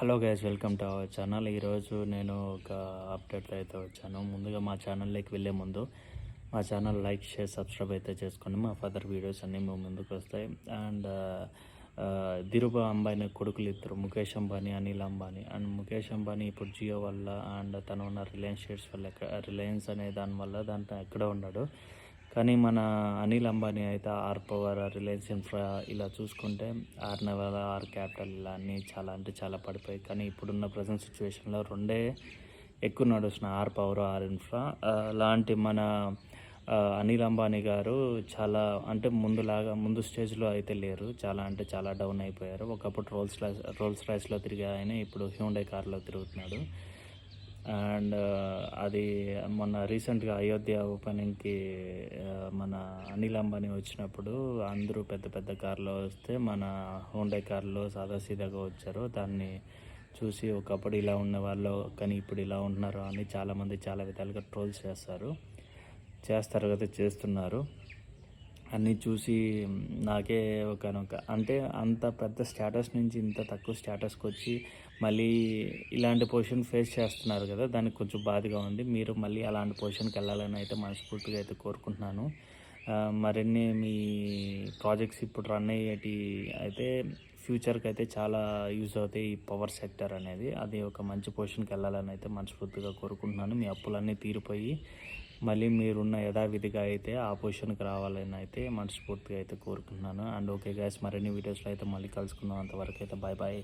Hello guys, welcome to our channel. ఈరోజు నేను ఒక అప్డేట్ అయితే వచ్చాను. ముందుగా మా ఛానల్లోకి వెళ్ళే ముందు మా ఛానల్ లైక్, షేర్, సబ్స్క్రైబ్ అయితే చేసుకోండి. మా ఫర్దర్ వీడియోస్ అన్నీ మీ ముందుకు వస్తాయి. అండ్ ధీరుభాయ్ అంబానీ కొడుకులు ఇద్దరు, ముఖేష్ అంబానీ, అనిల్ అంబానీ. అండ్ ముఖేష్ అంబానీ ఇప్పుడు జియో వల్ల అండ్ తను ఉన్న రిలయన్స్ షేర్స్ వల్ల రిలయన్స్ అనే దానివల్ల దాంట్లో ఎక్కడ ఉన్నాడు. కానీ మన అనిల్ అంబానీ అయితే ఆర్ పవర్, రిలయన్స్ ఇన్ఫ్రా ఇలా చూసుకుంటే ఆర్ నెవర్, ఆర్ క్యాపిటల్ ఇలా అన్నీ చాలా అంటే చాలా పడిపోయాయి. కానీ ఇప్పుడున్న ప్రజెంట్ సిచ్యువేషన్లో రెండే ఎక్కువ నడుస్తున్నాయి, ఆర్ పవర్, ఆర్ ఇన్ఫ్రా. లాంటి మన అనిల్ అంబానీ గారు చాలా అంటే ముందు స్టేజ్లో అయితే లేరు. చాలా అంటే చాలా డౌన్ అయిపోయారు. ఒకప్పుడు రోల్స్ రాయ్స్లో తిరిగే ఆయన ఇప్పుడు హ్యూండై కార్లో తిరుగుతున్నాడు. అండ్ అది మొన్న రీసెంట్గా అయోధ్య ఓపెనింగ్కి మన అనిల్ అంబానీ వచ్చినప్పుడు అందరూ పెద్ద పెద్ద కార్లో వస్తే మన హ్యూండై కార్లో సాదాసీదాగా వచ్చారు. దాన్ని చూసి ఒకప్పుడు ఇలా ఉన్న వాళ్ళు కానీ ఇప్పుడు ఇలా ఉంటున్నారు అని చాలామంది చాలా విధాలుగా ట్రోల్స్ చేస్తున్నారు. అన్నీ చూసి నాకే ఒకనొక అంటే అంత పెద్ద స్టేటస్ నుంచి ఇంత తక్కువ స్టేటస్కి వచ్చి మళ్ళీ ఇలాంటి పొజిషన్ ఫేస్ చేస్తున్నారు కదా, దానికి కొంచెం బాధగా ఉంది. మీరు మళ్ళీ అలాంటి పొజిషన్కి వెళ్ళాలని అయితే మనస్ఫూర్తిగా అయితే కోరుకుంటున్నాను. మరిన్ని మీ ప్రాజెక్ట్స్ ఇప్పుడు రన్ అయ్యేటి అయితే ఫ్యూచర్కి అయితే చాలా యూజ్ అవుతాయి. ఈ పవర్ సెక్టర్ అనేది అది ఒక మంచి పొజిషన్కి వెళ్ళాలని అయితే మనస్ఫూర్తిగా కోరుకుంటున్నాను. మీ అప్పులన్నీ తీరిపోయి మళ్ళీ మీరున్న యథావిధిగా అయితే ఆ పొజిషన్కి రావాలని అయితే మనస్ఫూర్తిగా అయితే కోరుకుంటున్నాను. అండ్ ఓకే గైస్, మరిన్ని వీడియోస్లో అయితే మళ్ళీ కలుసుకుందాం. అంతవరకు అయితే బాయ్ బాయ్.